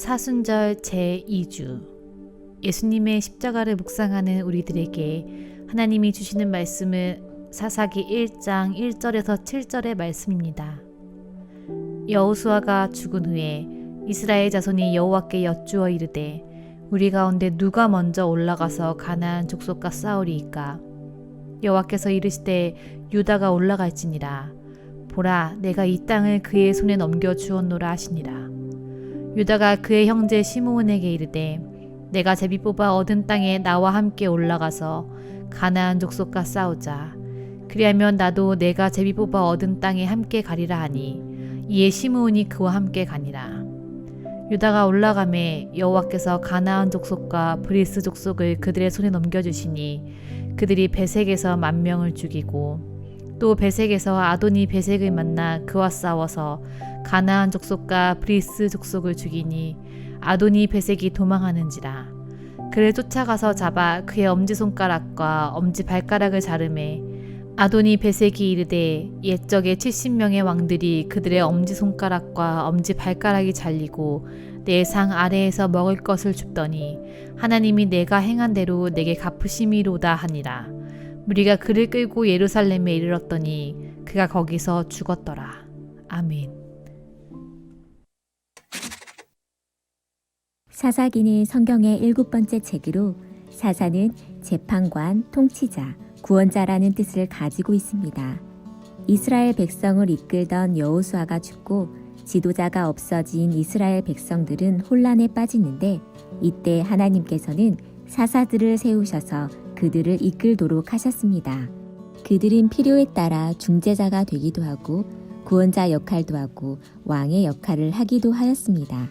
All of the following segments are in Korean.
사순절 제2주 예수님의 십자가를 묵상하는 우리들에게 하나님이 주시는 말씀은 사사기 1장 1절에서 7절의 말씀입니다. 여호수아가 죽은 후에 이스라엘 자손이 여호와께 여쭈어 이르되 우리 가운데 누가 먼저 올라가서 가나안 족속과 싸우리이까? 여호와께서 이르시되 유다가 올라갈지니라. 보라, 내가 이 땅을 그의 손에 넘겨 주었노라 하시니라. 유다가 그의 형제 시므온에게 이르되 내가 제비 뽑아 얻은 땅에 나와 함께 올라가서 가나안 족속과 싸우자. 그리하면 나도 내가 제비 뽑아 얻은 땅에 함께 가리라 하니 이에 시므온이 그와 함께 가니라. 유다가 올라가매 여호와께서 가나안 족속과 브리스 족속을 그들의 손에 넘겨주시니 그들이 베색에서 10,000명을 죽이고 또 베색에서 아도니 베색을 만나 그와 싸워서 가나안 족속과 브리스 족속을 죽이니 아도니 베색이 도망하는지라. 그를 쫓아가서 잡아 그의 엄지손가락과 엄지발가락을 자르매 아도니 베색이 이르되 옛적에 70명의 왕들이 그들의 엄지손가락과 엄지발가락이 잘리고 내 상 아래에서 먹을 것을 줍더니 하나님이 내가 행한 대로 내게 갚으심이로다 하니라. 무리가 그를 끌고 예루살렘에 이르렀더니 그가 거기서 죽었더라. 아멘. 사사기는 성경의 7번째 책으로 사사는 재판관, 통치자, 구원자라는 뜻을 가지고 있습니다. 이스라엘 백성을 이끌던 여호수아가 죽고 지도자가 없어진 이스라엘 백성들은 혼란에 빠지는데 이때 하나님께서는 사사들을 세우셔서 그들을 이끌도록 하셨습니다. 그들은 필요에 따라 중재자가 되기도 하고 구원자 역할도 하고 왕의 역할을 하기도 하였습니다.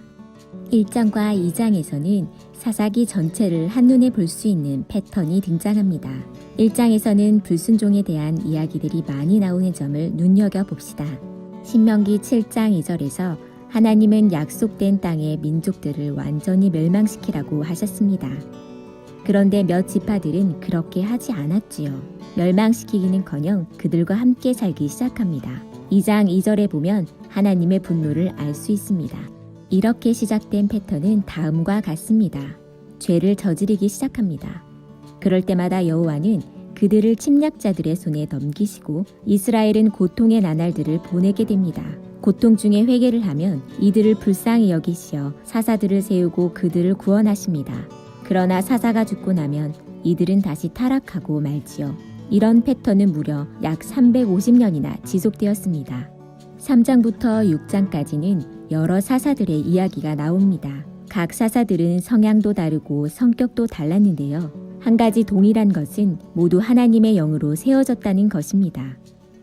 1장과 2장에서는 사사기 전체를 한눈에 볼 수 있는 패턴이 등장합니다. 1장에서는 불순종에 대한 이야기들이 많이 나오는 점을 눈여겨봅시다. 신명기 7장 2절에서 하나님은 약속된 땅의 민족들을 완전히 멸망시키라고 하셨습니다. 그런데 몇 지파들은 그렇게 하지 않았지요. 멸망시키기는커녕 그들과 함께 살기 시작합니다. 2장 2절에 보면 하나님의 분노를 알 수 있습니다. 이렇게 시작된 패턴은 다음과 같습니다. 죄를 저지르기 시작합니다. 그럴 때마다 여호와는 그들을 침략자들의 손에 넘기시고 이스라엘은 고통의 나날들을 보내게 됩니다. 고통 중에 회개를 하면 이들을 불쌍히 여기시어 사사들을 세우고 그들을 구원하십니다. 그러나 사사가 죽고 나면 이들은 다시 타락하고 말지요. 이런 패턴은 무려 약 350년이나 지속되었습니다. 3장부터 6장까지는 여러 사사들의 이야기가 나옵니다. 각 사사들은 성향도 다르고 성격도 달랐는데요. 한 가지 동일한 것은 모두 하나님의 영으로 세워졌다는 것입니다.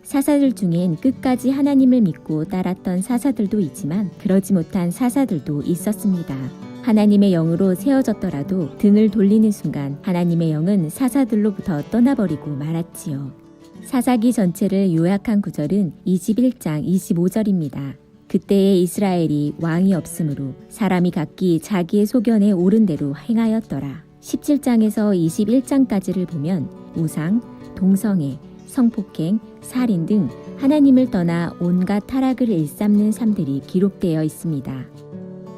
사사들 중엔 끝까지 하나님을 믿고 따랐던 사사들도 있지만 그러지 못한 사사들도 있었습니다. 하나님의 영으로 세워졌더라도 등을 돌리는 순간 하나님의 영은 사사들로부터 떠나버리고 말았지요. 사사기 전체를 요약한 구절은 21장 25절입니다. 그때의 이스라엘이 왕이 없으므로 사람이 각기 자기의 소견에 옳은 대로 행하였더라. 17장에서 21장까지를 보면 우상, 동성애, 성폭행, 살인 등 하나님을 떠나 온갖 타락을 일삼는 삶들이 기록되어 있습니다.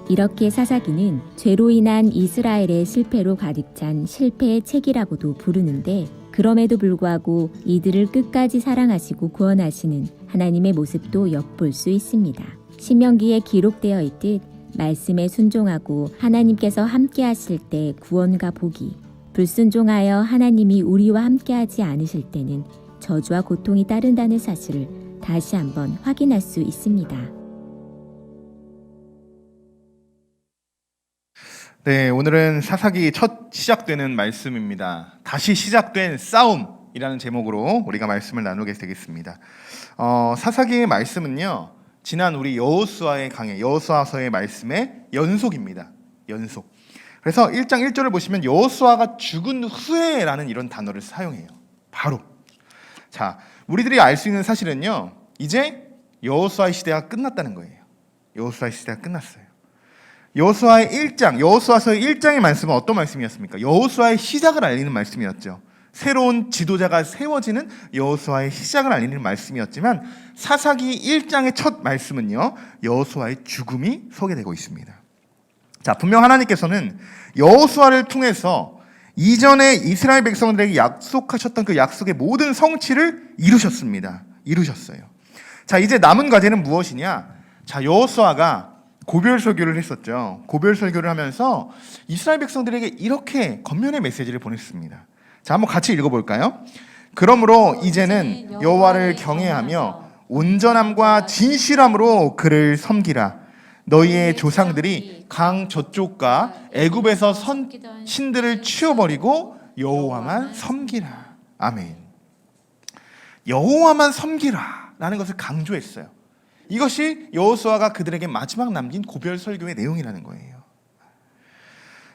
이렇게 사사기는 죄로 인한 이스라엘의 실패로 가득 찬 실패의 책이라고도 부르는데 그럼에도 불구하고 이들을 끝까지 사랑하시고 구원하시는 하나님의 모습도 엿볼 수 있습니다. 신명기에 기록되어 있듯 말씀에 순종하고 하나님께서 함께 하실 때 구원과 복이, 불순종하여 하나님이 우리와 함께 하지 않으실 때는 저주와 고통이 따른다는 사실을 다시 한번 확인할 수 있습니다. 네, 오늘은 사사기 첫 시작되는 말씀입니다. 다시 시작된 싸움이라는 제목으로 우리가 말씀을 나누게 되겠습니다. 사사기의 말씀은요, 지난 우리 여호수아의 강해, 여호수아서의 말씀의 연속입니다. 연속. 그래서 1장 1절을 보시면 여호수아가 죽은 후에라는 이런 단어를 사용해요. 바로. 자, 우리들이 알 수 있는 사실은요, 이제 여호수아의 시대가 끝났다는 거예요. 여호수아의 시대가 끝났어요. 여호수아의 1장, 여호수아서의 1장의 말씀은 어떤 말씀이었습니까? 여호수아의 시작을 알리는 말씀이었죠. 새로운 지도자가 세워지는 여호수아의 시작을 알리는 말씀이었지만 사사기 1장의 첫 말씀은요, 여호수아의 죽음이 소개되고 있습니다. 자, 분명 하나님께서는 여호수아를 통해서 이전에 이스라엘 백성들에게 약속하셨던 그 약속의 모든 성취를 이루셨어요. 자, 이제 남은 과제는 무엇이냐? 자, 여호수아가 고별 설교를 했었죠. 고별 설교를 하면서 이스라엘 백성들에게 이렇게 겉면의 메시지를 보냈습니다. 자, 한번 같이 읽어볼까요? 그러므로 이제는 여호와를 경외하며 온전함과 진실함으로 그를 섬기라. 너희의 조상들이 강 저쪽과 애굽에서 신들을 치워버리고 여호와만 섬기라. 아멘. 여호와만 섬기라라는 것을 강조했어요. 이것이 여호수아가 그들에게 마지막 남긴 고별 설교의 내용이라는 거예요.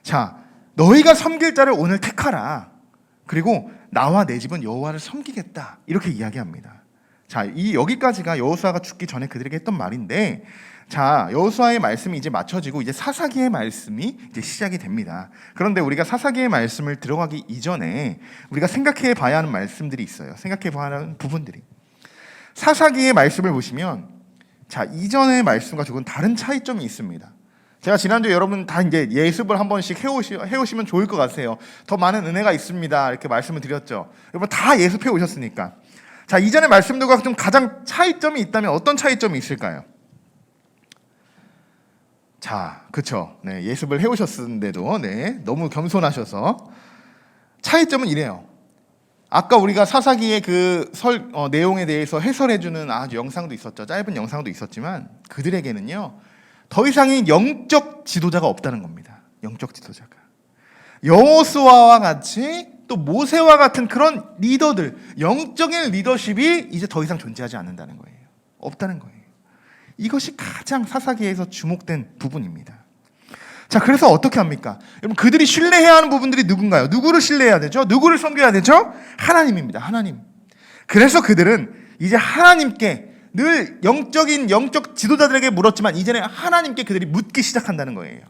자, 너희가 섬길 자를 오늘 택하라. 그리고 나와 내 집은 여호와를 섬기겠다. 이렇게 이야기합니다. 자, 여기까지가 여호수아가 죽기 전에 그들에게 했던 말인데, 자, 여호수아의 말씀이 이제 맞춰지고 이제 사사기의 말씀이 이제 시작이 됩니다. 그런데 우리가 사사기의 말씀을 들어가기 이전에 우리가 생각해 봐야 하는 말씀들이 있어요. 생각해 봐야 하는 부분들이. 사사기의 말씀을 보시면, 자, 이전의 말씀과 조금 다른 차이점이 있습니다. 제가 지난주에 여러분 다 이제 예습을 한 번씩 해오시면 좋을 것 같아요. 더 많은 은혜가 있습니다. 이렇게 말씀을 드렸죠. 여러분 다 예습해 오셨으니까. 자, 이전의 말씀들과 좀 가장 차이점이 있다면 어떤 차이점이 있을까요? 자, 그렇죠. 네, 예습을 해오셨는데도 너무 겸손하셔서 차이점은 이래요. 아까 우리가 사사기의 그 내용에 대해서 해설해주는 아주 영상도 있었죠. 짧은 영상도 있었지만 그들에게는요, 더 이상의 영적 지도자가 없다는 겁니다. 영적 지도자가. 여호수아와 같이 또 모세와 같은 그런 리더들, 영적인 리더십이 이제 더 이상 존재하지 않는다는 거예요. 없다는 거예요. 이것이 가장 사사기에서 주목된 부분입니다. 자, 그래서 어떻게 합니까? 여러분, 그들이 신뢰해야 하는 부분들이 누군가요? 누구를 신뢰해야 되죠? 누구를 섬겨야 되죠? 하나님입니다. 하나님. 그래서 그들은 이제 하나님께 늘 영적 지도자들에게 물었지만 이제는 하나님께 그들이 묻기 시작한다는 거예요.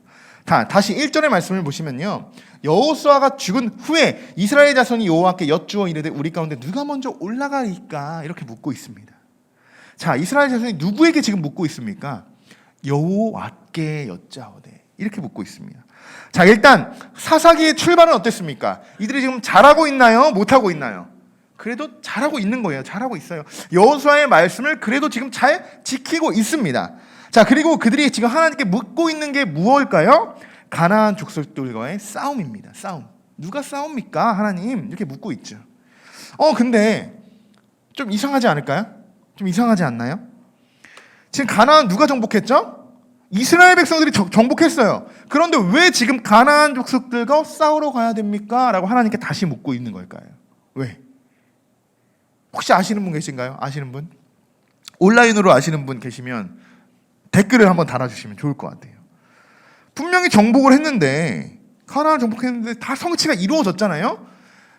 다시 1절의 말씀을 보시면요, 여호수아가 죽은 후에 이스라엘 자손이 여호와께 여쭈어 이르되 우리 가운데 누가 먼저 올라가리까? 이렇게 묻고 있습니다. 자, 이스라엘 자손이 누구에게 지금 묻고 있습니까? 여호와께 여짜오되 이렇게 묻고 있습니다. 자, 일단 사사기의 출발은 어땠습니까? 이들이 지금 잘하고 있나요? 못하고 있나요? 그래도 잘하고 있는 거예요. 잘하고 있어요. 여호수아의 말씀을 그래도 지금 잘 지키고 있습니다. 자, 그리고 그들이 지금 하나님께 묻고 있는 게 무엇일까요? 가나안 족속들과의 싸움입니다. 싸움. 누가 싸웁니까? 하나님. 이렇게 묻고 있죠. 근데 좀 이상하지 않을까요? 좀 이상하지 않나요? 지금 가나안 누가 정복했죠? 이스라엘 백성들이 정복했어요. 그런데 왜 지금 가나안 족속들과 싸우러 가야 됩니까? 라고 하나님께 다시 묻고 있는 걸까요? 왜? 혹시 아시는 분 계신가요? 아시는 분? 온라인으로 아시는 분 계시면 댓글을 한번 달아주시면 좋을 것 같아요. 분명히 정복을 했는데, 가나안 정복했는데 다 성취가 이루어졌잖아요.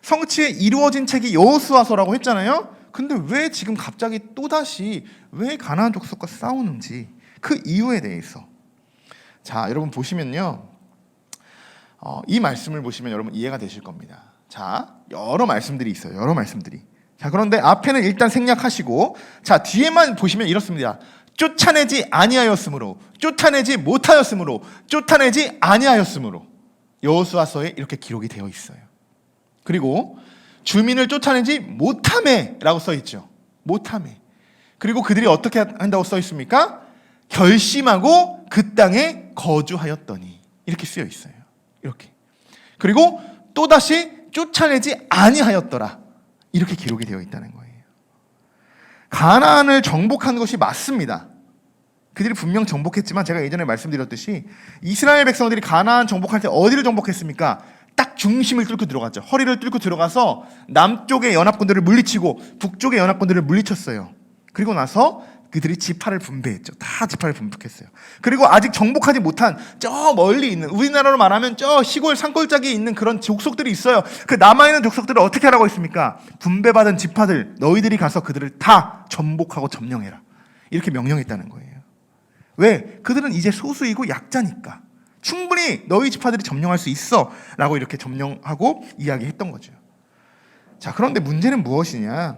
성취에 이루어진 책이 여호수아서라고 했잖아요. 근데 왜 지금 갑자기 또다시 왜 가나안 족속과 싸우는지 그 이유에 대해서, 자, 여러분 보시면요, 이 말씀을 보시면 여러분 이해가 되실 겁니다. 자, 여러 말씀들이 있어요. 여러 말씀들이. 자, 그런데 앞에는 일단 생략하시고, 자, 뒤에만 보시면 이렇습니다. 쫓아내지 아니하였으므로, 쫓아내지 못하였으므로, 쫓아내지 아니하였으므로 여호수아서에 이렇게 기록이 되어 있어요. 그리고 주민을 쫓아내지 못하매라고 써 있죠. 못하매. 그리고 그들이 어떻게 한다고 써 있습니까? 결심하고 그 땅에 거주하였더니 이렇게 쓰여 있어요. 이렇게. 그리고 또다시 쫓아내지 아니하였더라. 이렇게 기록이 되어 있다는 거예요. 가나안을 정복한 것이 맞습니다. 그들이 분명 정복했지만 제가 예전에 말씀드렸듯이 이스라엘 백성들이 가나안 정복할 때 어디를 정복했습니까? 딱 중심을 뚫고 들어갔죠. 허리를 뚫고 들어가서 남쪽의 연합군들을 물리치고 북쪽의 연합군들을 물리쳤어요. 그리고 나서 그들이 지파를 분배했죠. 다 지파를 분배했어요. 그리고 아직 정복하지 못한 저 멀리 있는, 우리나라로 말하면 저 시골 산골짜기에 있는 그런 족속들이 있어요. 그 남아있는 족속들을 어떻게 하라고 했습니까? 분배받은 지파들, 너희들이 가서 그들을 다 전복하고 점령해라. 이렇게 명령했다는 거예요. 왜? 그들은 이제 소수이고 약자니까. 충분히 너희 지파들이 점령할 수 있어 라고 이렇게 점령하고 이야기했던 거죠. 자, 그런데 문제는 무엇이냐?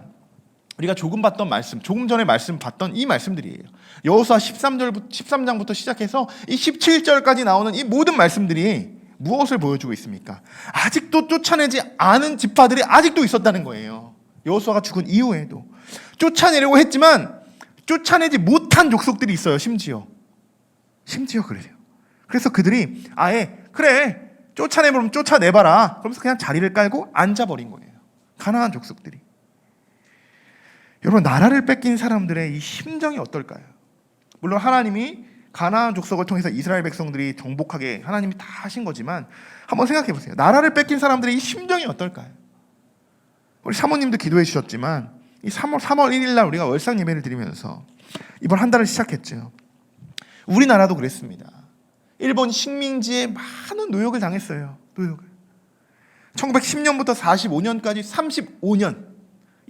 우리가 조금 봤던 말씀, 조금 전에 말씀 봤던 이 말씀들이에요. 여호수아 13장부터 시작해서 이 17절까지 나오는 이 모든 말씀들이 무엇을 보여주고 있습니까? 아직도 쫓아내지 않은 지파들이 아직도 있었다는 거예요. 여호수아가 죽은 이후에도 쫓아내려고 했지만 쫓아내지 못한 족속들이 있어요. 심지어 그래요. 그래서 그들이 아예 그래 쫓아내면 쫓아내봐라. 그러면서 그냥 자리를 깔고 앉아버린 거예요. 가나안 족속들이. 여러분, 나라를 뺏긴 사람들의 이 심정이 어떨까요? 물론 하나님이 가나안 족속을 통해서 이스라엘 백성들이 정복하게 하나님이 다 하신 거지만 한번 생각해 보세요. 나라를 뺏긴 사람들의 이 심정이 어떨까요? 우리 사모님도 기도해 주셨지만 이 3월 1일 날 우리가 월상 예배를 드리면서 이번 한 달을 시작했죠. 우리나라도 그랬습니다. 일본 식민지에 많은 노역을 당했어요. 노역을. 1910년부터 45년까지 35년.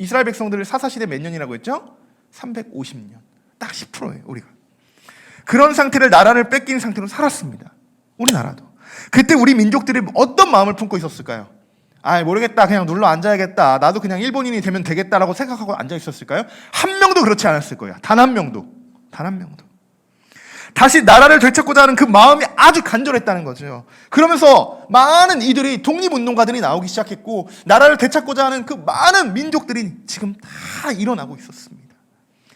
이스라엘 백성들을 사사시대 몇 년이라고 했죠? 350년. 딱 10%예요, 우리가. 그런 상태를 나라를 뺏긴 상태로 살았습니다. 우리나라도. 그때 우리 민족들이 어떤 마음을 품고 있었을까요? 아, 모르겠다. 그냥 눌러 앉아야겠다. 나도 그냥 일본인이 되면 되겠다라고 생각하고 앉아 있었을까요? 한 명도 그렇지 않았을 거예요. 단 한 명도. 단 한 명도. 다시 나라를 되찾고자 하는 그 마음이 아주 간절했다는 거죠. 그러면서 많은 이들이 독립운동가들이 나오기 시작했고 나라를 되찾고자 하는 그 많은 민족들이 지금 다 일어나고 있었습니다.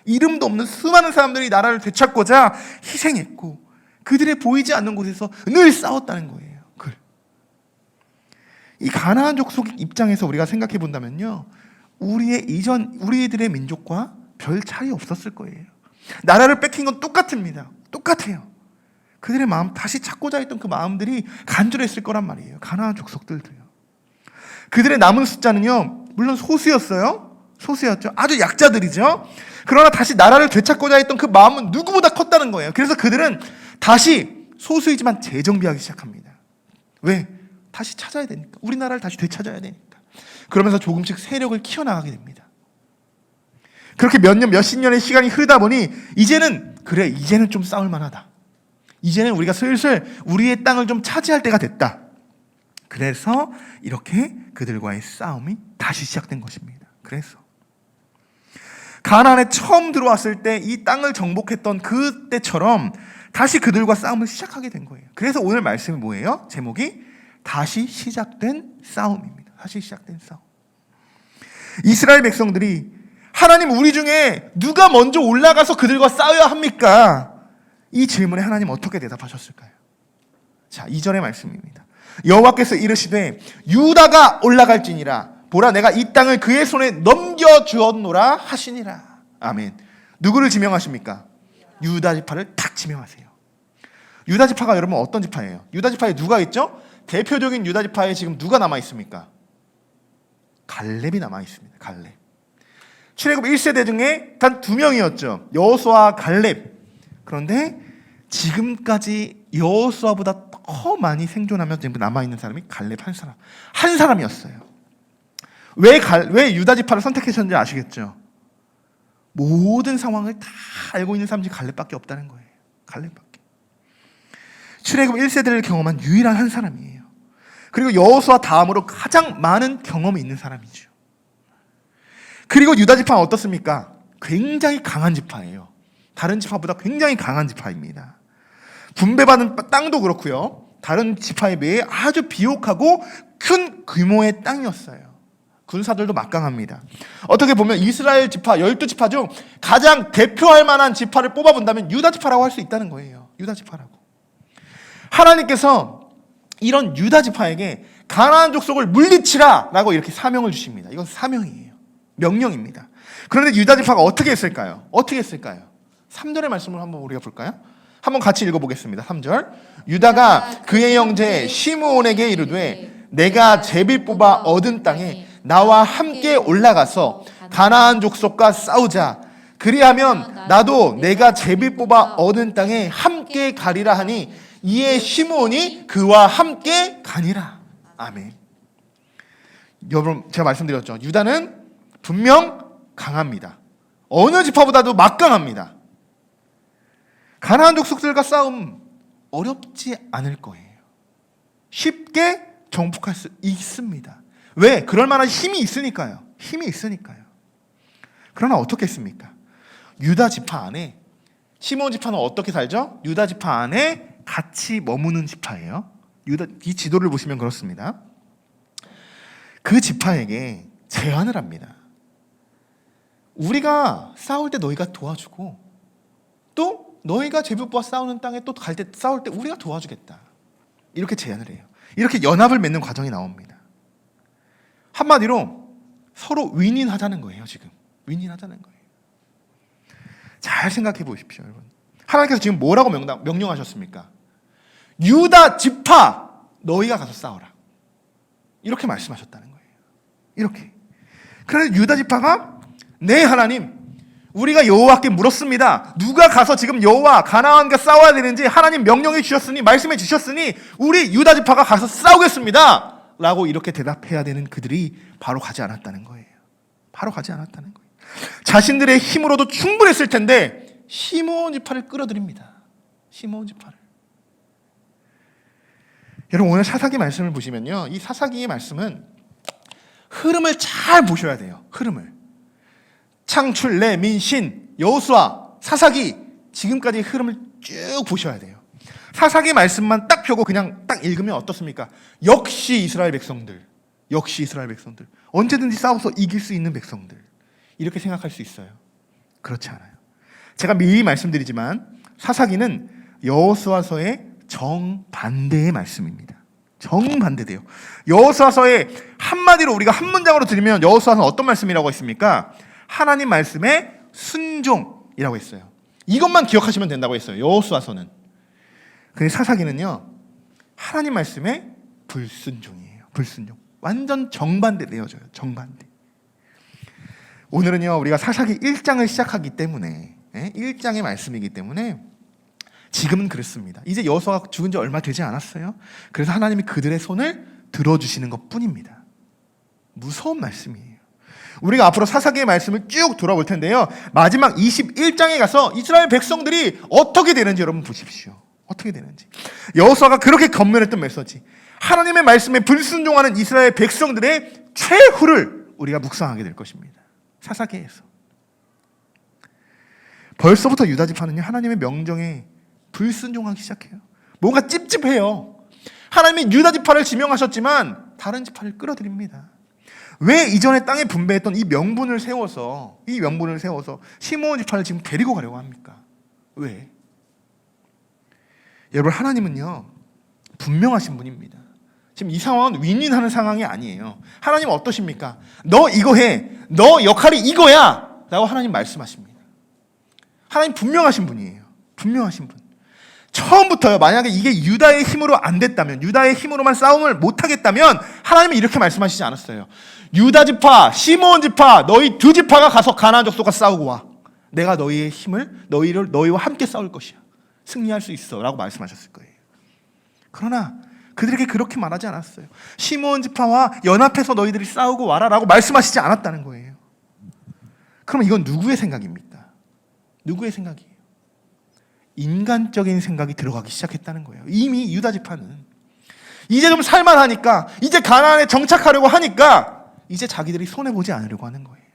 이름도 없는 수많은 사람들이 나라를 되찾고자 희생했고 그들의 보이지 않는 곳에서 늘 싸웠다는 거예요. 이 가나안 족속 입장에서 우리가 생각해 본다면요, 우리들의 민족과 별 차이 없었을 거예요. 나라를 뺏긴 건 똑같습니다. 똑같아요. 그들의 마음, 다시 찾고자 했던 그 마음들이 간절했을 거란 말이에요. 가나안 족속들도요. 그들의 남은 숫자는요, 물론 소수였어요. 소수였죠. 아주 약자들이죠. 그러나 다시 나라를 되찾고자 했던 그 마음은 누구보다 컸다는 거예요. 그래서 그들은 다시 소수이지만 재정비하기 시작합니다. 왜? 다시 찾아야 되니까. 우리나라를 다시 되찾아야 되니까. 그러면서 조금씩 세력을 키워나가게 됩니다. 그렇게 몇십 년의 시간이 흐르다 보니 이제는 좀 싸울 만하다. 이제는 우리가 슬슬 우리의 땅을 좀 차지할 때가 됐다. 그래서 이렇게 그들과의 싸움이 다시 시작된 것입니다. 그래서 가나안에 처음 들어왔을 때 이 땅을 정복했던 그때처럼 다시 그들과 싸움을 시작하게 된 거예요. 그래서 오늘 말씀이 뭐예요? 제목이 다시 시작된 싸움입니다. 다시 시작된 싸움. 이스라엘 백성들이 하나님, 우리 중에 누가 먼저 올라가서 그들과 싸워야 합니까? 이 질문에 하나님 어떻게 대답하셨을까요? 자, 2절의 말씀입니다. 여호와께서 이르시되 유다가 올라갈지니라. 보라, 내가 이 땅을 그의 손에 넘겨주었노라 하시니라. 아멘. 누구를 지명하십니까? 유다 지파를 딱 지명하세요. 유다 지파가 여러분 어떤 지파예요? 유다 지파에 누가 있죠? 대표적인 유다 지파에 지금 누가 남아 있습니까? 갈렙이 남아 있습니다. 갈렙. 출애굽 1세대 중에 단 2명이었죠. 여호수아와 갈렙. 그런데 지금까지 여호수아보다 더 많이 생존하면서 지금 남아 있는 사람이 갈렙 한 사람이었어요. 왜 유다 지파를 선택하셨는지 아시겠죠? 모든 상황을 다 알고 있는 사람이 갈렙밖에 없다는 거예요. 갈렙밖에. 출애굽 1세대를 경험한 유일한 한 사람이에요. 그리고 여호수아 다음으로 가장 많은 경험이 있는 사람이죠. 그리고 유다 지파는 어떻습니까? 굉장히 강한 지파예요. 다른 지파보다 굉장히 강한 지파입니다. 분배받은 땅도 그렇고요. 다른 지파에 비해 아주 비옥하고 큰 규모의 땅이었어요. 군사들도 막강합니다. 어떻게 보면 이스라엘 지파 12지파 중 가장 대표할 만한 지파를 뽑아본다면 유다 지파라고 할 수 있다는 거예요. 유다 지파라고. 하나님께서 이런 유다 지파에게 가나안 족속을 물리치라라고 이렇게 사명을 주십니다. 이건 사명이에요. 명령입니다. 그런데 유다 지파가 어떻게 했을까요? 3절의 말씀을 한번 우리가 볼까요? 한번 같이 읽어보겠습니다. 3절. 유다가 그의 형제 시므온에게 이르되 내가 제비 뽑아 얻은 땅에 나와 함께 올라가서 가나안 족속과 싸우자. 그리하면 나도 내가 제비 뽑아 얻은 땅에 함께 가리라 하니 이에 시므온이 그와 함께 가니라. 아멘. 여러분, 제가 말씀드렸죠. 유다는 분명 강합니다. 어느 지파보다도 막강합니다. 가나안 족속들과 싸움 어렵지 않을 거예요. 쉽게 정복할 수 있습니다. 왜? 그럴 만한 힘이 있으니까요. 그러나 어떻게 했습니까? 유다 지파 안에, 시므온 지파는 어떻게 살죠? 유다 지파 안에 같이 머무는 지파예요. 이 지도를 보시면 그렇습니다. 그 지파에게 제안을 합니다. 우리가 싸울 때 너희가 도와주고, 또 너희가 제비뽑아 싸우는 땅에 또 갈 때 싸울 때 우리가 도와주겠다. 이렇게 제안을 해요. 이렇게 연합을 맺는 과정이 나옵니다. 한마디로 서로 윈윈하자는 거예요. 지금 윈윈하자는 거예요. 잘 생각해 보십시오, 여러분. 하나님께서 지금 뭐라고 명령하셨습니까? 유다 지파 너희가 가서 싸워라. 이렇게 말씀하셨다는 거예요. 이렇게. 그래서 유다 지파가 네 하나님, 우리가 여호와께 물었습니다. 누가 가서 지금 여호와 가나안과 싸워야 되는지 하나님 명령해 주셨으니, 말씀해 주셨으니 우리 유다 지파가 가서 싸우겠습니다 라고 이렇게 대답해야 되는 그들이 바로 가지 않았다는 거예요. 바로 가지 않았다는 거예요. 자신들의 힘으로도 충분했을 텐데 시므온 지파를 끌어들입니다. 시므온 지파를. 여러분, 오늘 사사기 말씀을 보시면요, 이 사사기의 말씀은 흐름을 잘 보셔야 돼요. 흐름을. 창출, 레민, 신, 여호수아, 사사기, 지금까지 흐름을 쭉 보셔야 돼요. 사사기 말씀만 딱 펴고 그냥 딱 읽으면 어떻습니까? 역시 이스라엘 백성들, 역시 이스라엘 백성들, 언제든지 싸워서 이길 수 있는 백성들, 이렇게 생각할 수 있어요. 그렇지 않아요. 제가 미리 말씀드리지만 사사기는 여호수아서의 정반대의 말씀입니다. 정반대돼요. 여호수아서의 한마디로 우리가 한 문장으로 들으면 여호수아서는 어떤 말씀이라고 했습니까? 하나님 말씀에 순종이라고 했어요. 이것만 기억하시면 된다고 했어요. 여호수아서는. 근데 사사기는요, 하나님 말씀에 불순종이에요. 불순종. 완전 정반대 되어져요. 정반대. 오늘은요, 우리가 사사기 1장을 시작하기 때문에, 1장의 말씀이기 때문에 지금은 그렇습니다. 이제 여호수아가 죽은 지 얼마 되지 않았어요. 그래서 하나님이 그들의 손을 들어주시는 것뿐입니다. 무서운 말씀이에요. 우리가 앞으로 사사기의 말씀을 쭉 돌아볼 텐데요, 마지막 21장에 가서 이스라엘 백성들이 어떻게 되는지 여러분 보십시오. 어떻게 되는지. 여호수아가 그렇게 권면했던 메시지, 하나님의 말씀에 불순종하는 이스라엘 백성들의 최후를 우리가 묵상하게 될 것입니다. 사사기에서. 벌써부터 유다 지파는요, 하나님의 명령에 불순종하기 시작해요. 뭔가 찝찝해요. 하나님이 유다 지파를 지명하셨지만 다른 지파를 끌어들입니다. 왜 이전에 땅에 분배했던 이 명분을 세워서 시므온 지파를 지금 데리고 가려고 합니까? 왜? 여러분, 하나님은요, 분명하신 분입니다. 지금 이 상황은 윈윈하는 상황이 아니에요. 하나님은 어떠십니까? 너 이거 해. 너 역할이 이거야 라고 하나님 말씀하십니다. 하나님 분명하신 분이에요. 분명하신 분. 처음부터요, 만약에 이게 유다의 힘으로 안 됐다면, 유다의 힘으로만 싸움을 못하겠다면 하나님이 이렇게 말씀하시지 않았어요. 유다 지파, 시므온 지파, 너희 두 지파가 가서 가나안 족속과 싸우고 와. 내가 너희의 힘을, 너희와 함께 싸울 것이야. 승리할 수 있어 라고 말씀하셨을 거예요. 그러나 그들에게 그렇게 말하지 않았어요. 시므온 지파와 연합해서 너희들이 싸우고 와라 라고 말씀하시지 않았다는 거예요. 그럼 이건 누구의 생각입니까? 누구의 생각이에요? 인간적인 생각이 들어가기 시작했다는 거예요. 이미 유다 지파는 이제 좀 살만하니까, 이제 가나안에 정착하려고 하니까 이제 자기들이 손해보지 않으려고 하는 거예요.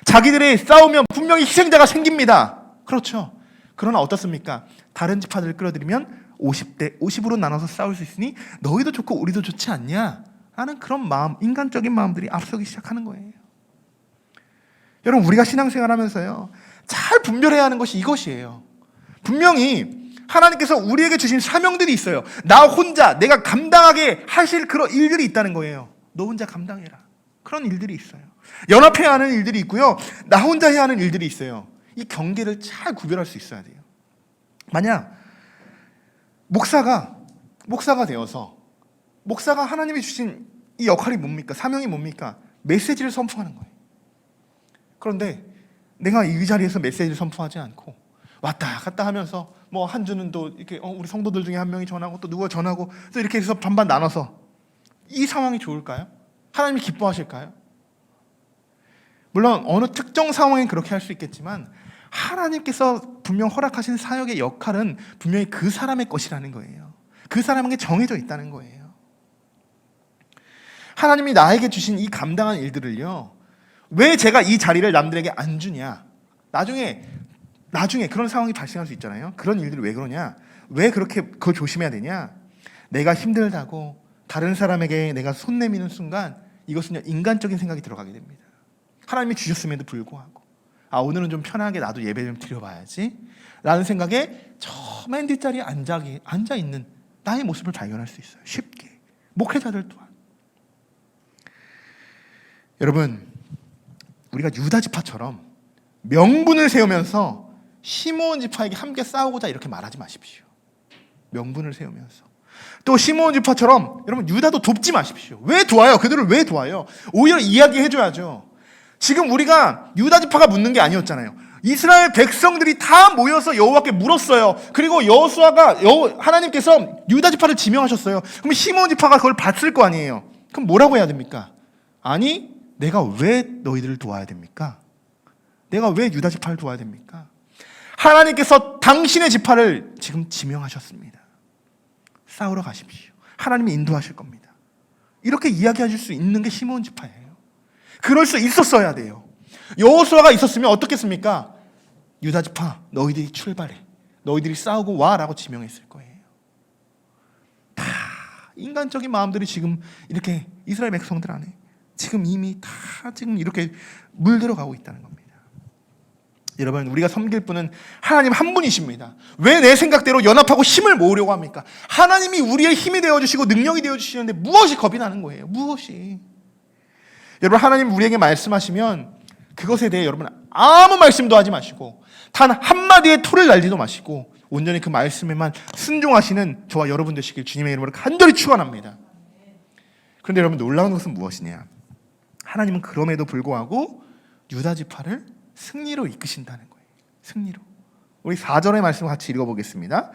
자기들이 싸우면 분명히 희생자가 생깁니다. 그렇죠. 그러나 어떻습니까? 다른 지파들을 끌어들이면 50대 50으로 나눠서 싸울 수 있으니 너희도 좋고 우리도 좋지 않냐 하는 그런 마음, 인간적인 마음들이 앞서기 시작하는 거예요. 여러분, 우리가 신앙생활하면서요, 잘 분별해야 하는 것이 이것이에요. 분명히 하나님께서 우리에게 주신 사명들이 있어요. 나 혼자 내가 감당하게 하실 그런 일들이 있다는 거예요. 너 혼자 감당해라. 그런 일들이 있어요. 연합해야 하는 일들이 있고요, 나 혼자 해야 하는 일들이 있어요. 이 경계를 잘 구별할 수 있어야 돼요. 만약 목사가 되어서, 목사가 하나님이 주신 이 역할이 뭡니까? 사명이 뭡니까? 메시지를 선포하는 거예요. 그런데 내가 이 자리에서 메시지를 선포하지 않고 왔다 갔다 하면서 뭐 한 주는 또 이렇게 우리 성도들 중에 한 명이 전하고 또 누가 전하고 또 이렇게 해서 반반 나눠서, 이 상황이 좋을까요? 하나님이 기뻐하실까요? 물론 어느 특정 상황엔 그렇게 할 수 있겠지만 하나님께서 분명 허락하신 사역의 역할은 분명히 그 사람의 것이라는 거예요. 그 사람에게 정해져 있다는 거예요. 하나님이 나에게 주신 이 감당한 일들을요, 왜 제가 이 자리를 남들에게 안 주냐? 나중에 그런 상황이 발생할 수 있잖아요. 그런 일들이 왜 그러냐? 왜 그렇게 그걸 조심해야 되냐? 내가 힘들다고 다른 사람에게 내가 손 내미는 순간 이것은 인간적인 생각이 들어가게 됩니다. 하나님이 주셨음에도 불구하고 오늘은 좀 편하게 나도 예배 좀 드려봐야지 라는 생각에 저 맨 뒷자리에 앉아있는 나의 모습을 발견할 수 있어요. 쉽게. 목회자들 또한. 여러분, 우리가 유다 지파처럼 명분을 세우면서 시므온 지파에게 함께 싸우고자 이렇게 말하지 마십시오. 명분을 세우면서. 또 시므온 지파처럼 여러분 유다도 돕지 마십시오. 왜 도와요? 그들을 왜 도와요? 오히려 이야기해줘야죠. 지금 우리가 유다 지파가 묻는 게 아니었잖아요. 이스라엘 백성들이 다 모여서 여호와께 물었어요. 그리고 하나님께서 유다 지파를 지명하셨어요. 그럼 시므온 지파가 그걸 봤을 거 아니에요. 그럼 뭐라고 해야 됩니까? 아니, 내가 왜 너희들을 도와야 됩니까? 내가 왜 유다 지파를 도와야 됩니까? 하나님께서 당신의 지파를 지금 지명하셨습니다. 싸우러 가십시오. 하나님이 인도하실 겁니다. 이렇게 이야기하실 수 있는 게 시므온 지파예요. 그럴 수 있었어야 돼요. 여호수아가 있었으면 어떻겠습니까? 유다 지파, 너희들이 출발해. 너희들이 싸우고 와라고 지명했을 거예요. 다 인간적인 마음들이 지금 이렇게 이스라엘 백성들 안에 지금 이미 다 지금 이렇게 물들어가고 있다는 겁니다. 여러분, 우리가 섬길 분은 하나님 한 분이십니다. 왜 내 생각대로 연합하고 힘을 모으려고 합니까? 하나님이 우리의 힘이 되어주시고 능력이 되어주시는데 무엇이 겁이 나는 거예요? 무엇이? 여러분, 하나님 우리에게 말씀하시면 그것에 대해 여러분 아무 말씀도 하지 마시고 단 한마디의 토를 날리도 마시고 온전히 그 말씀에만 순종하시는 저와 여러분 되시길 주님의 이름으로 간절히 축원합니다. 그런데 여러분, 놀라운 것은 무엇이냐? 하나님은 그럼에도 불구하고 유다 지파를 승리로 이끄신다는 거예요. 승리로. 우리 4절의 말씀 같이 읽어보겠습니다.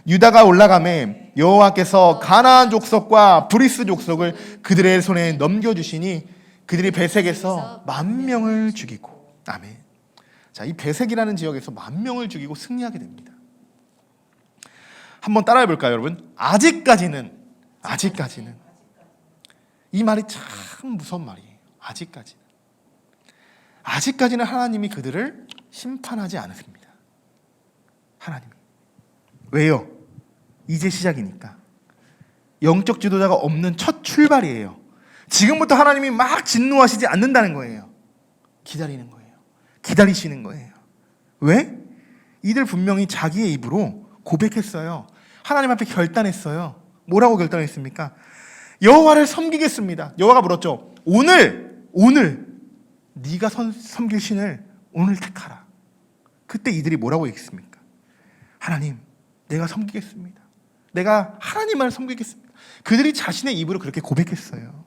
유다가 올라가매 여호와께서 가나안 족속과 브리스 족속을 그들의 손에 넘겨주시니 그들이 베색에서 10,000명을 죽이고. 아멘. 자, 이 베색이라는 지역에서 10,000명을 죽이고 승리하게 됩니다. 한번 따라해 볼까요, 여러분? 아직까지는 이 말이 참 무서운 말이에요. 아직까지는 하나님이 그들을 심판하지 않으십니다. 하나님이. 왜요? 이제 시작이니까. 영적 지도자가 없는 첫 출발이에요. 지금부터 하나님이 막 진노하시지 않는다는 거예요. 기다리는 거예요. 기다리시는 거예요. 왜? 이들 분명히 자기의 입으로 고백했어요. 하나님 앞에 결단했어요. 뭐라고 결단했습니까? 여호와를 섬기겠습니다. 여호와가 물었죠. 오늘 네가 섬길 신을 오늘 택하라. 그때 이들이 뭐라고 얘기했습니까? 하나님, 내가 섬기겠습니다. 내가 하나님만을 섬기겠습니다. 그들이 자신의 입으로 그렇게 고백했어요.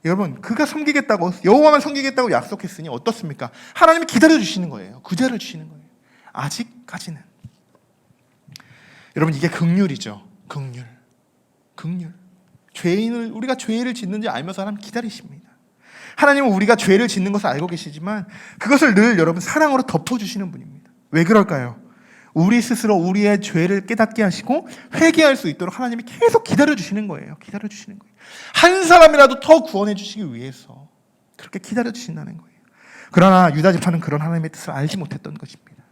여러분, 그가 섬기겠다고, 여호와만 섬기겠다고 약속했으니 어떻습니까? 하나님이 기다려주시는 거예요. 구제를 주시는 거예요. 아직까지는. 여러분, 이게 긍휼이죠. 긍휼. 우리가 죄를 짓는지 알면서 하나님 기다리십니다. 하나님은 우리가 죄를 짓는 것을 알고 계시지만 그것을 늘 여러분 사랑으로 덮어주시는 분입니다. 왜 그럴까요? 우리 스스로 우리의 죄를 깨닫게 하시고 회개할 수 있도록 하나님이 계속 기다려주시는 거예요. 한 사람이라도 더 구원해 주시기 위해서 그렇게 기다려주신다는 거예요. 그러나 유다 지파는 그런 하나님의 뜻을 알지 못했던 것입니다.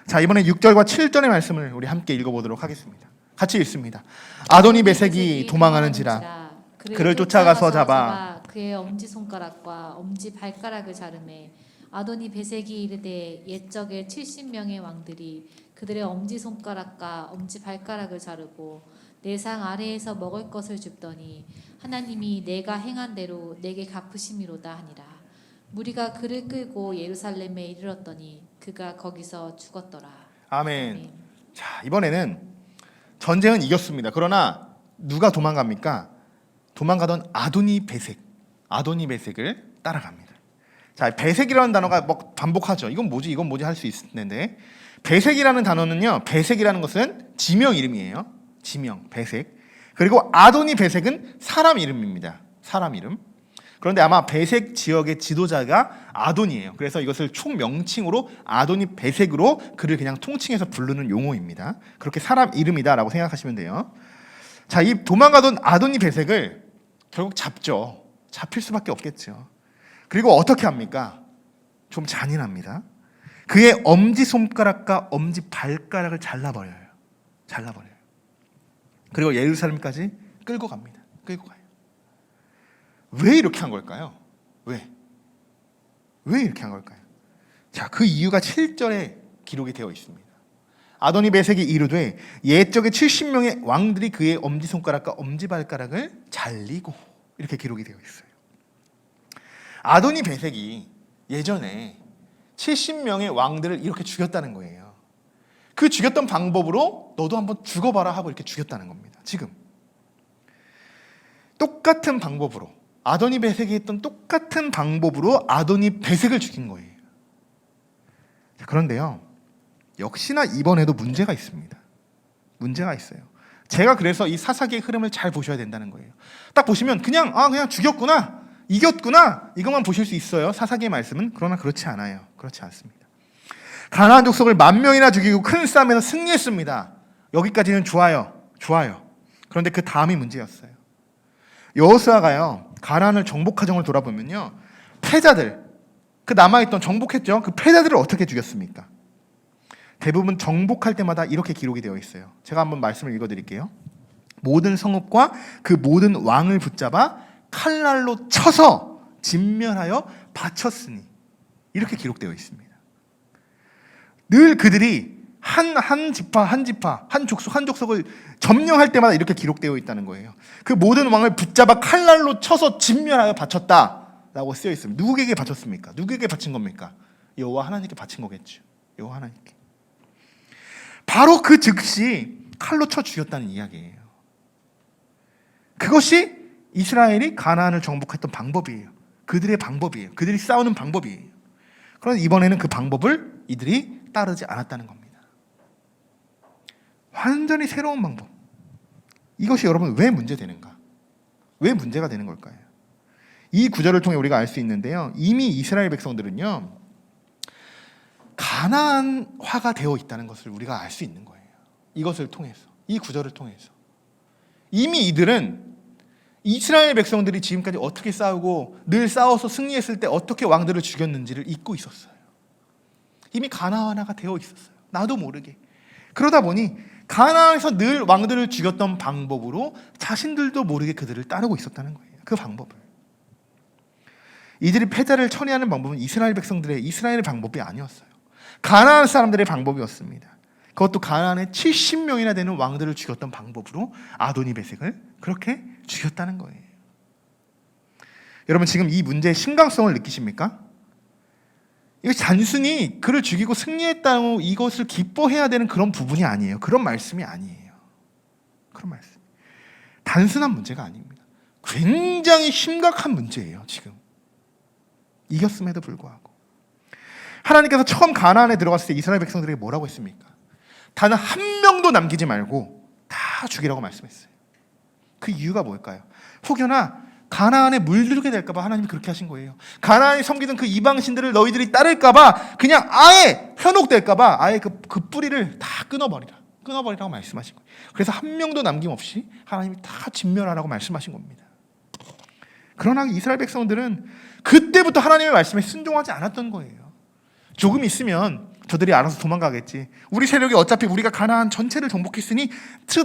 자, 이번에 6절과 7절의 말씀을 우리 함께 읽어보도록 하겠습니다. 같이 읽습니다. 아도니 베색이 도망하는지라 그를 쫓아가서 잡아 그의 엄지손가락과 엄지발가락을 자르매 아도니 베색이 이르되 옛적에 70명의 왕들이 그들의 엄지손가락과 엄지발가락을 자르고 내 상 아래에서 먹을 것을 줍더니 하나님이 내가 행한 대로 내게 갚으심이로다 하니라. 무리가 그를 끌고 예루살렘에 이르렀더니 그가 거기서 죽었더라. 아멘. 자, 이번에는 전쟁은 이겼습니다. 그러나 누가 도망갑니까? 도망가던 아도니 베색을 따라갑니다. 자, 베색이라는 단어가 뭐 반복하죠. 이건 뭐지 할 수 있는데, 베색이라는 단어는요, 베색이라는 것은 지명 이름이에요. 지명, 베색. 그리고 아도니 베색은 사람 이름입니다. 사람 이름. 그런데 아마 베색 지역의 지도자가 아도니예요. 그래서 이것을 총명칭으로 아도니 베색으로 그를 그냥 통칭해서 부르는 용어입니다. 그렇게 사람 이름이다라고 생각하시면 돼요. 자, 이 도망가던 아도니 베색을 결국 잡죠. 잡힐 수밖에 없겠죠. 그리고 어떻게 합니까? 좀 잔인합니다. 그의 엄지손가락과 엄지발가락을 잘라버려요. 그리고 예루살렘까지 끌고 갑니다. 끌고 가요. 왜 이렇게 한 걸까요? 왜 이렇게 한 걸까요? 자, 그 이유가 7절에 기록이 되어 있습니다. 아도니 베섹이 이르되 옛적에 70명의 왕들이 그의 엄지손가락과 엄지발가락을 잘리고, 이렇게 기록이 되어 있어요. 아도니 베섹이 예전에 70명의 왕들을 이렇게 죽였다는 거예요. 그 죽였던 방법으로 너도 한번 죽어봐라 하고 이렇게 죽였다는 겁니다. 지금 똑같은 방법으로, 아도니 베섹이 했던 똑같은 방법으로 아도니 베섹을 죽인 거예요. 자, 그런데요, 역시나 이번에도 문제가 있습니다. 문제가 있어요. 제가 그래서 이 사사기의 흐름을 잘 보셔야 된다는 거예요. 딱 보시면 그냥 죽였구나, 이겼구나, 이것만 보실 수 있어요. 사사기의 말씀은. 그러나 그렇지 않아요. 그렇지 않습니다. 가나안 족속을 10,000명이나 죽이고 큰 싸움에서 승리했습니다. 여기까지는 좋아요. 그런데 그 다음이 문제였어요. 여호수아가요, 가나안을 정복 과정을 돌아보면요, 패자들, 그 남아있던, 정복했죠, 그 패자들을 어떻게 죽였습니까? 대부분 정복할 때마다 이렇게 기록이 되어 있어요. 제가 한번 말씀을 읽어드릴게요. 모든 성읍과 그 모든 왕을 붙잡아 칼날로 쳐서 진멸하여 바쳤으니, 이렇게 기록되어 있습니다. 늘 그들이 한 지파, 한 족속을 점령할 때마다 이렇게 기록되어 있다는 거예요. 그 모든 왕을 붙잡아 칼날로 쳐서 진멸하여 바쳤다라고 쓰여 있습니다. 누구에게 바쳤습니까? 누구에게 바친 겁니까? 여호와 하나님께 바친 거겠죠. 여호와 하나님께. 바로 그 즉시 칼로 쳐 죽였다는 이야기예요. 그것이 이스라엘이 가나안을 정복했던 방법이에요. 그들의 방법이에요. 그들이 싸우는 방법이에요. 그런데 이번에는 그 방법을 이들이 따르지 않았다는 겁니다. 완전히 새로운 방법. 이것이 여러분 왜 문제되는가? 왜 문제가 되는 걸까요? 이 구절을 통해 우리가 알 수 있는데요, 이미 이스라엘 백성들은요, 가나안화가 되어 있다는 것을 우리가 알 수 있는 거예요. 이것을 통해서, 이 구절을 통해서 이미 이들은 이스라엘 백성들이 지금까지 어떻게 싸우고 늘 싸워서 승리했을 때 어떻게 왕들을 죽였는지를 잊고 있었어요. 이미 가나안화가 되어 있었어요. 나도 모르게. 그러다 보니 가나안에서 늘 왕들을 죽였던 방법으로 자신들도 모르게 그들을 따르고 있었다는 거예요. 그 방법을. 이들이 패자를 처리하는 방법은 이스라엘의 방법이 아니었어요. 가나안 사람들의 방법이었습니다. 그것도 가나안에 70명이나 되는 왕들을 죽였던 방법으로 아도니 베섹을 그렇게 죽였다는 거예요. 여러분, 지금 이 문제의 심각성을 느끼십니까? 이거 단순히 그를 죽이고 승리했다고 이것을 기뻐해야 되는 그런 부분이 아니에요. 그런 말씀이 아니에요. 그런 말씀. 단순한 문제가 아닙니다. 굉장히 심각한 문제예요. 지금 이겼음에도 불구하고 하나님께서 처음 가나안에 들어갔을 때 이스라엘 백성들에게 뭐라고 했습니까? 단 한 명도 남기지 말고 다 죽이라고 말씀했어요. 그 이유가 뭘까요? 혹여나 가나안에 물들게 될까봐 하나님이 그렇게 하신 거예요. 가나안에 섬기던 그 이방신들을 너희들이 따를까봐, 그냥 아예 현혹될까봐 아예 그 뿌리를 다 끊어버리라고 말씀하신 거예요. 그래서 한 명도 남김없이 하나님이 다 진멸하라고 말씀하신 겁니다. 그러나 이스라엘 백성들은 그때부터 하나님의 말씀에 순종하지 않았던 거예요. 조금 있으면 저들이 알아서 도망가겠지. 우리 세력이 어차피 우리가 가나안 전체를 정복했으니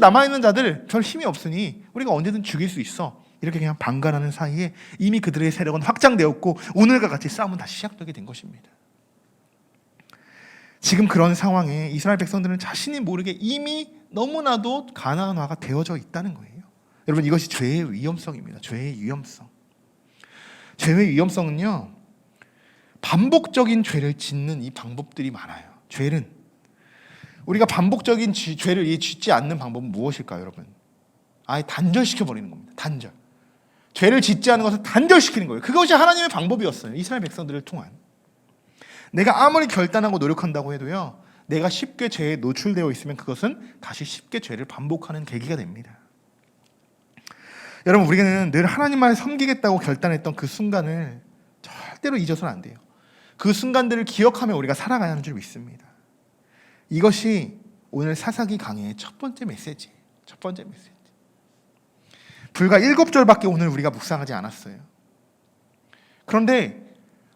남아있는 자들 별 힘이 없으니 우리가 언제든 죽일 수 있어. 이렇게 그냥 방관하는 사이에 이미 그들의 세력은 확장되었고 오늘과 같이 싸움은 다시 시작되게 된 것입니다. 지금 그런 상황에 이스라엘 백성들은 자신이 모르게 이미 너무나도 가나안화가 되어져 있다는 거예요. 여러분, 이것이 죄의 위험성입니다. 죄의 위험성. 죄의 위험성은요, 반복적인 죄를 짓는 이 방법들이 많아요. 죄는 우리가 반복적인 죄를 짓지 않는 방법은 무엇일까요, 여러분? 아예 단절시켜 버리는 겁니다. 단절. 죄를 짓지 않는 것을 단절시키는 거예요. 그것이 하나님의 방법이었어요. 이스라엘 백성들을 통한. 내가 아무리 결단하고 노력한다고 해도요, 내가 쉽게 죄에 노출되어 있으면 그것은 다시 쉽게 죄를 반복하는 계기가 됩니다. 여러분, 우리는 늘 하나님만을 섬기겠다고 결단했던 그 순간을 절대로 잊어서는 안 돼요. 그 순간들을 기억하며 우리가 살아가야 하는 줄 믿습니다. 이것이 오늘 사사기 강의의 첫 번째 메시지예요. 첫 번째 메시지. 불과 7절밖에 오늘 우리가 묵상하지 않았어요. 그런데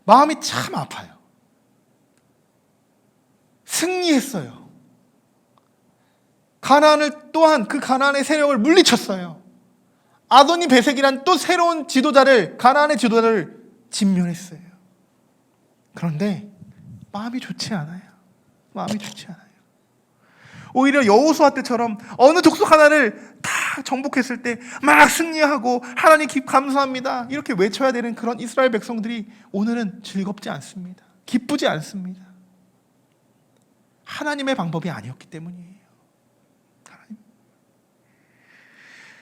마음이 참 아파요. 승리했어요. 가나안을 또한 그 가나안의 세력을 물리쳤어요. 아도니 베색이란 또 새로운 지도자를, 가나안의 지도자를 진멸했어요. 그런데 마음이 좋지 않아요. 마음이 좋지 않아요. 오히려 여호수아 때처럼 어느 족속 하나를 다 정복했을 때 막 승리하고 하나님 감사합니다 이렇게 외쳐야 되는 그런 이스라엘 백성들이 오늘은 즐겁지 않습니다. 기쁘지 않습니다. 하나님의 방법이 아니었기 때문이에요.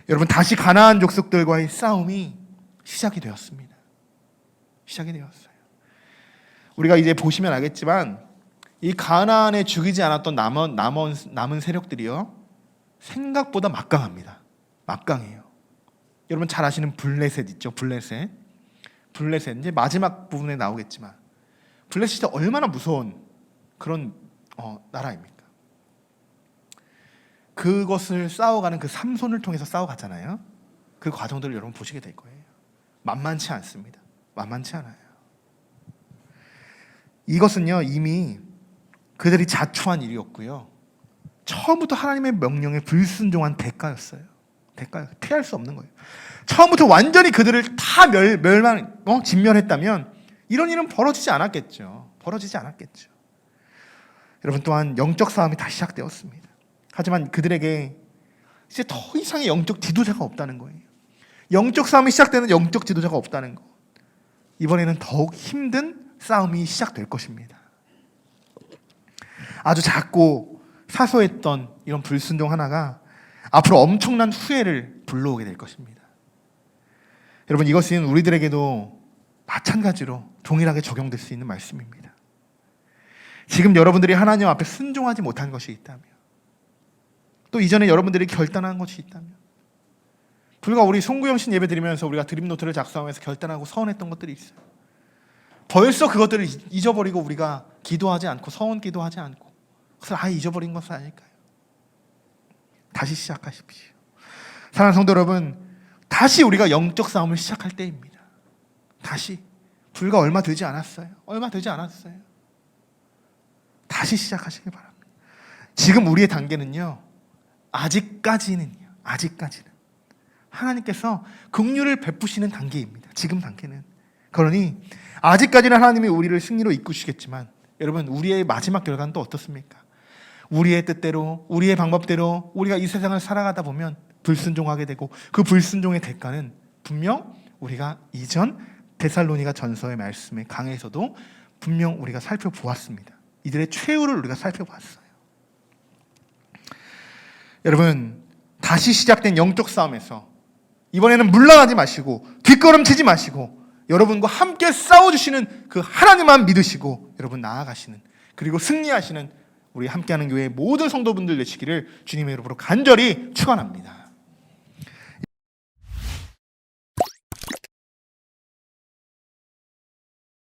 여러분, 다시 가나안 족속들과의 싸움이 시작이 되었습니다. 시작이 되었어요. 우리가 이제 보시면 알겠지만 이 가나안에 죽이지 않았던 남은 세력들이요, 생각보다 막강합니다. 막강해요. 여러분 잘 아시는 블레셋 있죠? 블레셋 이제 마지막 부분에 나오겠지만 블레셋이 얼마나 무서운 그런 나라입니까? 그것을 싸워가는 그 삼손을 통해서 싸워갔잖아요. 그 과정들을 여러분 보시게 될 거예요. 만만치 않습니다. 만만치 않아요. 이것은요 이미 그들이 자초한 일이었고요, 처음부터 하나님의 명령에 불순종한 대가였어요. 피할 수 없는 거예요. 처음부터 완전히 그들을 다 진멸했다면 이런 일은 벌어지지 않았겠죠. 여러분, 또한 영적 싸움이 다시 시작되었습니다. 하지만 그들에게 이제 더 이상의 영적 지도자가 없다는 거예요. 영적 싸움이 시작되는 영적 지도자가 없다는 것. 이번에는 더욱 힘든 싸움이 시작될 것입니다. 아주 작고 사소했던 이런 불순종 하나가 앞으로 엄청난 후회를 불러오게 될 것입니다. 여러분, 이것은 우리들에게도 마찬가지로 동일하게 적용될 수 있는 말씀입니다. 지금 여러분들이 하나님 앞에 순종하지 못한 것이 있다면, 또 이전에 여러분들이 결단한 것이 있다면, 불과 우리 송구영신 예배 드리면서 우리가 드림노트를 작성하면서 결단하고 서원했던 것들이 있어요. 벌써 그것들을 잊어버리고 우리가 기도하지 않고 서원 기도하지 않고 그것을 아예 잊어버린 것은 아닐까요? 다시 시작하십시오. 사랑하는 성도 여러분, 다시 우리가 영적 싸움을 시작할 때입니다. 다시. 불과 얼마 되지 않았어요. 다시 시작하시기 바랍니다. 지금 우리의 단계는요, 아직까지는 하나님께서 긍휼을 베푸시는 단계입니다. 지금 단계는. 그러니 아직까지는 하나님이 우리를 승리로 이끄시겠지만, 여러분, 우리의 마지막 결과는 또 어떻습니까? 우리의 뜻대로, 우리의 방법대로 우리가 이 세상을 살아가다 보면 불순종하게 되고, 그 불순종의 대가는 분명 우리가 이전 데살로니가 전서의 말씀에 강해서도 분명 우리가 살펴보았습니다. 이들의 최후를 우리가 살펴봤어요. 여러분, 다시 시작된 영적 싸움에서 이번에는 물러나지 마시고 뒷걸음치지 마시고 여러분과 함께 싸워주시는 그 하나님만 믿으시고 여러분 나아가시는, 그리고 승리하시는 우리 함께하는 교회의 모든 성도분들 되시기를 주님의 이름으로 간절히 축원합니다.